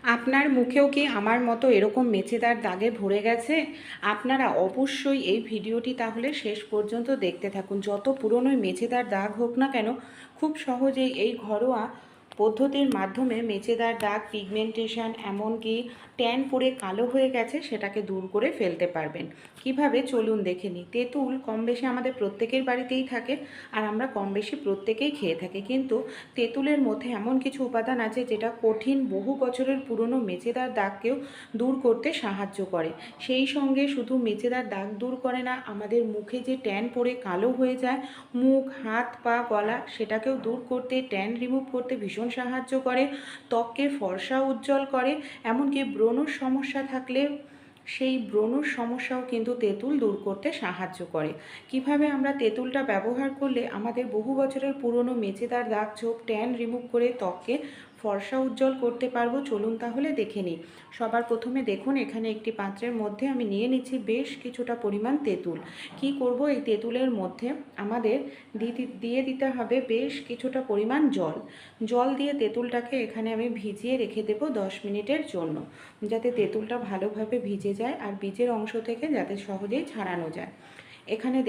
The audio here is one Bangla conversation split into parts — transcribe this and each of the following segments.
আপনার মুখেও কি আমার মতো এরকম মেচেদার দাগে ভরে গেছে? আপনারা অবশ্যই এই ভিডিওটি তাহলে শেষ পর্যন্ত দেখতে থাকুন। যত পুরনোই মেচেদার দাগ হোক না কেন, খুব সহজেই এই ঘরোয়া পদ্ধতির মাধ্যমে মেচেদার দাগ, পিগমেন্টেশন, এমনকি ট্যান পড়ে কালো হয়ে গেছে সেটাকে দূর করে ফেলতে পারবেন। কিভাবে চলুন দেখে নিই। তেঁতুল কম বেশি আমাদের প্রত্যেকের বাড়িতেই থাকে, আর আমরা কম বেশি প্রত্যেকেই খেয়ে থাকি। কিন্তু তেঁতুলের মধ্যে এমন কিছু উপাদান আছে যেটা কঠিন বহু বছরের পুরনো মেচেদার দাগকেও দূর করতে সাহায্য করে। সেই সঙ্গে শুধু মেচেদার দাগ দূর করে না, আমাদের মুখে যে ট্যান পড়ে কালো হয়ে যায়, মুখ, হাত, পা, গলা, সেটাকেও দূর করতে, ট্যান রিমুভ করতে ভীষণ সাহায্য করে। ত্বককে ফর্সা উজ্জ্বল করে। এমনকি ব্রণর সমস্যা থাকলে সেই ব্রণর সমস্যাও কিন্তু তেঁতুল দূর করতে সাহায্য করে। কিভাবে আমরা তেঁতুলটা ব্যবহার করলে আমাদের বহু বছরের পুরনো মেচেদার দাগ, ছোপ, ট্যান রিমুভ করে ত্বককে ফর্সা উজ্জ্বল করতে পারবো, চলুন তাহলে দেখে নিই। সবার প্রথমে দেখুন, এখানে একটি পাত্রের মধ্যে আমি নিয়ে নিচ্ছি বেশ কিছুটা পরিমাণ তেঁতুল। কি করব, এই তেঁতুলের মধ্যে আমাদের দিয়ে দিতে হবে বেশ কিছুটা পরিমাণ জল। জল দিয়ে তেঁতুলটাকে এখানে আমি ভিজিয়ে রেখে দেবো 10 মিনিটের জন্য, যাতে তেঁতুলটা ভালোভাবে ভিজে যায় আর বীজের অংশ থেকে যাতে সহজেই ছাড়ানো যায়। এখানে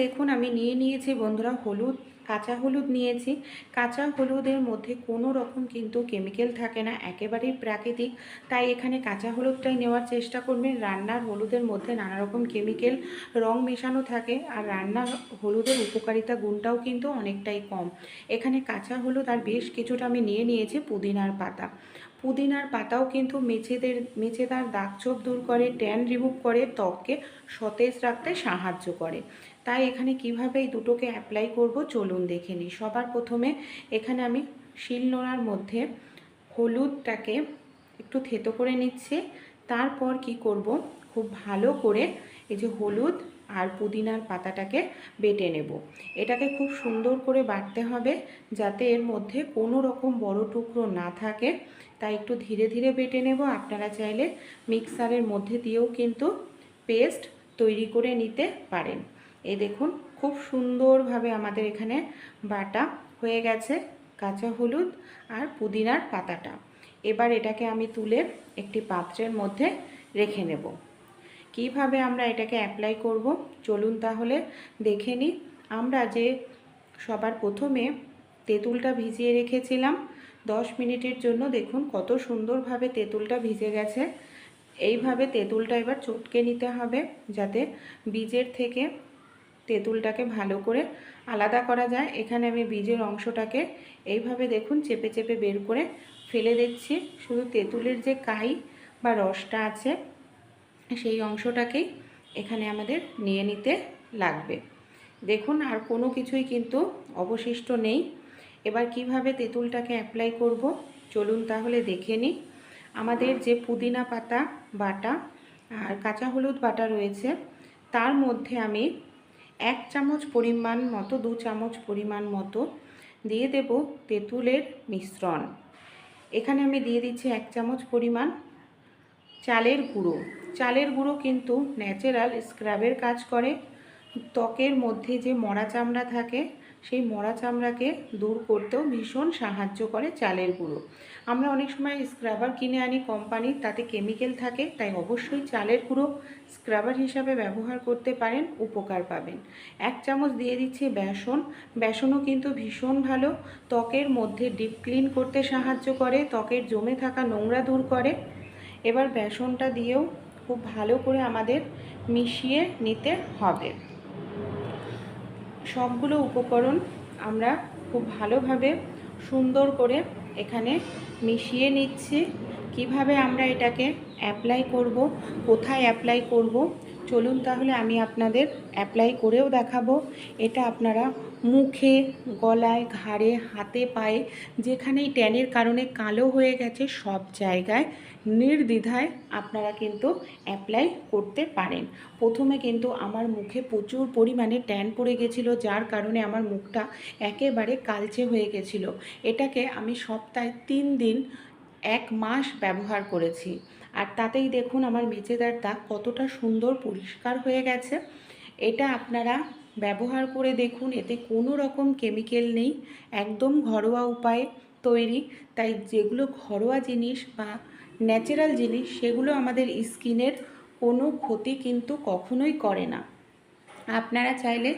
দেখুন আমি নিয়ে নিয়েছি বন্ধুরা হলুদ, কাঁচা হলুদ নিয়েছি। কাঁচা হলুদের মধ্যে কোনো রকম কিন্তু কেমিক্যাল থাকে না, একেবারেই প্রাকৃতিক। তাই এখানে কাঁচা হলুদটাই নেওয়ার চেষ্টা করবেন। রান্নার হলুদের মধ্যে নানা রকম কেমিক্যাল, রং মেশানো থাকে, আর রান্নার হলুদের উপকারিতা গুণটাও কিন্তু অনেকটাই কম। এখানে কাঁচা হলুদ আর বেশ কিছুটা আমি নিয়ে নিয়েছি পুদিনার পাতা। পুদিনার পাতাও কিন্তু মেচেদার দাগছোপ দূর করে, ট্যান রিমুভ করে, ত্বককে সতেজ রাখতে সাহায্য করে। তাই এখানে কিভাবে এই দুটোকে অ্যাপ্লাই করব চলুন দেখে নিই। সবার প্রথমে এখানে আমি শিলনোড়ার মধ্যে হলুদটাকে একটু থেতো করে নিচ্ছি। তারপর কি করব, খুব ভালো করে এই যে হলুদ আর পুদিনার পাতাটাকে বেটে নেব। এটাকে খুব সুন্দর করে বাটতে হবে যাতে এর মধ্যে কোনো রকম বড় টুকরো না থাকে। তাই একটু ধীরে ধীরে বেটে নেব। আপনারা চাইলে মিক্সারের মধ্যে দিয়েও কিন্তু পেস্ট তৈরি করে নিতে পারেন। এই দেখুন খুব সুন্দরভাবে আমাদের এখানে বাটা হয়ে গেছে কাঁচা হলুদ আর পুদিনার পাতাটা। এবার এটাকে আমি তুলে একটি পাত্রের মধ্যে রেখে নেব। কিভাবে আমরা এটাকে অ্যাপ্লাই করব চলুন তাহলে দেখে নিই। আমরা যে সবার প্রথমে তেঁতুলটা ভিজিয়ে রেখেছিলাম 10 মিনিটের জন্য, দেখুন কত সুন্দরভাবে তেঁতুলটা ভিজে গেছে। এইভাবে তেঁতুলটা এবার চটকে নিতে হবে যাতে বীজের থেকে তেঁতুলটাকে ভালো করে আলাদা করা যায়। এখানে আমি বীজের অংশটাকে এইভাবে দেখুন চেপে চেপে বের করে ফেলে দিচ্ছি। শুধু তেঁতুলের যে কাই বা রসটা আছে সেই অংশটাকেই এখানে আমাদের নিয়ে নিতে লাগবে। দেখুন আর কোনো কিছুই কিন্তু অবশিষ্ট নেই। এবার কিভাবে তেঁতুলটাকে অ্যাপ্লাই করব চলুন তাহলে দেখে নিই। আমাদের যে পুদিনা পাতা বাটা আর কাঁচা হলুদ বাটা রয়েছে, তার মধ্যে আমি 1 চামচ পরিমাণ মতো, 2 চামচ পরিমাণ মতো দিয়ে দেব তেঁতুলের মিশ্রণ। এখানে আমি দিয়ে দিচ্ছি 1 চামচ পরিমাণ চালের গুঁড়ো। চালের গুঁড়ো কিন্তু ন্যাচারাল স্ক্রাবের কাজ করে। ত্বকের মধ্যে যে মরা চামড়া থাকে সেই মরা চামড়াকে দূর করতেও ভীষণ সাহায্য করে চালের গুঁড়ো। আমরা অনেক সময় স্ক্রাবার কিনে আনি কোম্পানির, তাতে কেমিক্যাল থাকে, তাই অবশ্যই চালের গুঁড়ো স্ক্রাবার হিসাবে ব্যবহার করতে পারেন, উপকার পাবেন। 1 চামচ দিয়ে দিচ্ছি বেসন। বেসনও কিন্তু ভীষণ ভালো, ত্বকের মধ্যে ডিপ ক্লিন করতে সাহায্য করে, ত্বকের জমে থাকা নোংরা দূর করে। এবার বেসনটা দিয়েও খুব ভালো করে আমাদের মিশিয়ে নিতে হবে। সবগুলো উপকরণ আমরা খুব ভালোভাবে সুন্দর করে এখানে মিশিয়ে নিচ্ছি। কিভাবে আমরা এটাকে অ্যাপ্লাই করব, কোথায় অ্যাপ্লাই করব চলুন তাহলে আমি আপনাদের অ্যাপ্লাই করেও দেখাবো। এটা আপনারা মুখে, গলায়, ঘাড়ে, হাতে, পায়ে, যেখানেই ট্যানের কারণে কালো হয়ে গেছে সব জায়গায় নির্দ্বিধায় আপনারা কিন্তু অ্যাপ্লাই করতে পারেন। প্রথমে কিন্তু আমার মুখে প্রচুর পরিমাণে ট্যান পড়ে গেছিলো, যার কারণে আমার মুখটা একেবারে কালচে হয়ে গেছিলো। এটাকে আমি সপ্তাহে 3 দিন 1 মাস ব্যবহার করেছি, আর তাতেই দেখুন আমার মেচেদার দাগ কতটা সুন্দর পরিষ্কার হয়ে গেছে। এটা আপনারা ব্যবহার করে দেখুন, এতে কোনো রকম কেমিক্যাল নেই, একদম ঘরোয়া উপায়ে তৈরি, তাই যেগুলো ঘরোয়া জিনিস বা ন্যাচারাল জিনিস সেগুলো আমাদের স্কিনের কোনো ক্ষতি কিন্তু কখনোই করে না। আপনারা চাইলে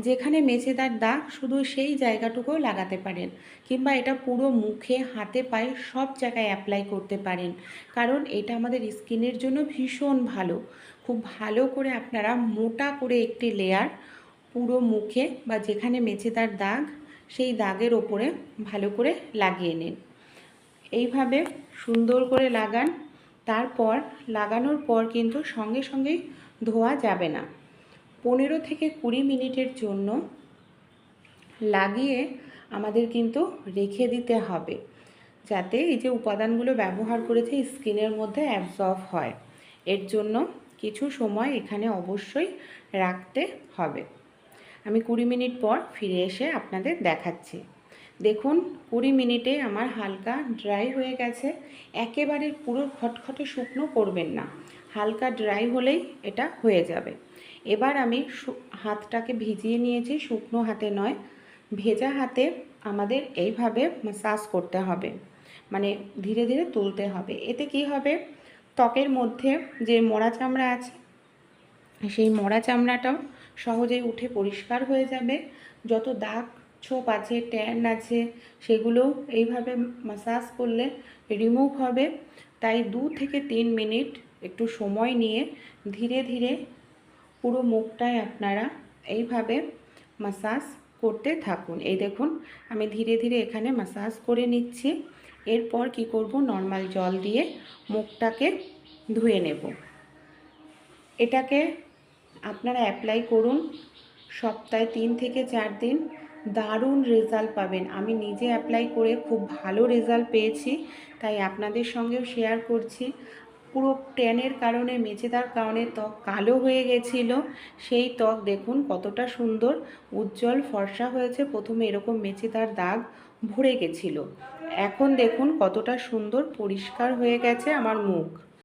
যেখানে মেছেদার দাগ শুধু সেই জায়গাটুকুও লাগাতে পারেন, কিংবা এটা পুরো মুখে, হাতে, পায়ে সব জায়গায় অ্যাপ্লাই করতে পারেন, কারণ এটা আমাদের স্কিনের জন্য ভীষণ ভালো। খুব ভালো করে আপনারা মোটা করে একটি লেয়ার পুরো মুখে বা যেখানে মেছেদার দাগ সেই দাগের ওপরে ভালো করে লাগিয়ে নিন। এইভাবে সুন্দর করে লাগান। তারপর লাগানোর পর কিন্তু সঙ্গে সঙ্গেই ধোয়া যাবে না। 15 থেকে 20 মিনিটের জন্য লাগিয়ে আমাদের কিন্তু রেখে দিতে হবে, যাতে এই যে উপাদানগুলো ব্যবহার করেছে স্কিনের মধ্যে অ্যাবজর্ব হয়। এর জন্য কিছু সময় এখানে অবশ্যই রাখতে হবে। আমি 20 মিনিট পর ফিরে এসে আপনাদের দেখাচ্ছি। দেখুন 20 মিনিটে আমার হালকা ড্রাই হয়ে গেছে। একেবারে পুরো খটখটে শুকনো করবেন না, হালকা ড্রাই হলেই এটা হয়ে যাবে। এবার আমি হাতটাকে ভিজিয়ে নিয়েছি, শুকনো হাতে নয়, ভেজা হাতে আমাদের এইভাবে ম্যাসাজ করতে হবে, মানে ধীরে ধীরে তুলতে হবে। এতে কি হবে, ত্বকের মধ্যে যে মরা চামড়া আছে সেই মরা চামড়াটাও সহজেই উঠে পরিষ্কার হয়ে যাবে। যত দাগ ছোপ আছে, ট্যান আছে, সেগুলোও এইভাবে ম্যাসাজ করলে রিমুভ হবে। তাই 2 থেকে 3 মিনিট একটু সময় নিয়ে ধীরে ধীরে পুরো মুখটায় আপনারা এইভাবে ম্যাসাজ করতে থাকুন। এই দেখুন আমি ধীরে ধীরে এখানে ম্যাসাজ করে নিচ্ছি। এরপর কি করব, নর্মাল জল দিয়ে মুখটাকে ধুয়ে নেব। এটাকে আপনারা অ্যাপ্লাই করুন সপ্তাহে 3 থেকে 4 দিন, দারুণ রেজাল্ট পাবেন। আমি নিজে অ্যাপ্লাই করে খুব ভালো রেজাল্ট পেয়েছি, তাই আপনাদের সঙ্গেও শেয়ার করছি। পুরো ট্যানের কারণে, মেচেদার কারণে ত্বক কালো হয়ে গেছিল, সেই ত্বক দেখুন কতটা সুন্দর উজ্জ্বল ফর্সা হয়েছে। প্রথমে এরকম মেচেদার দাগ ভরে গেছিল, এখন দেখুন কতটা সুন্দর পরিষ্কার হয়ে গেছে আমার মুখ।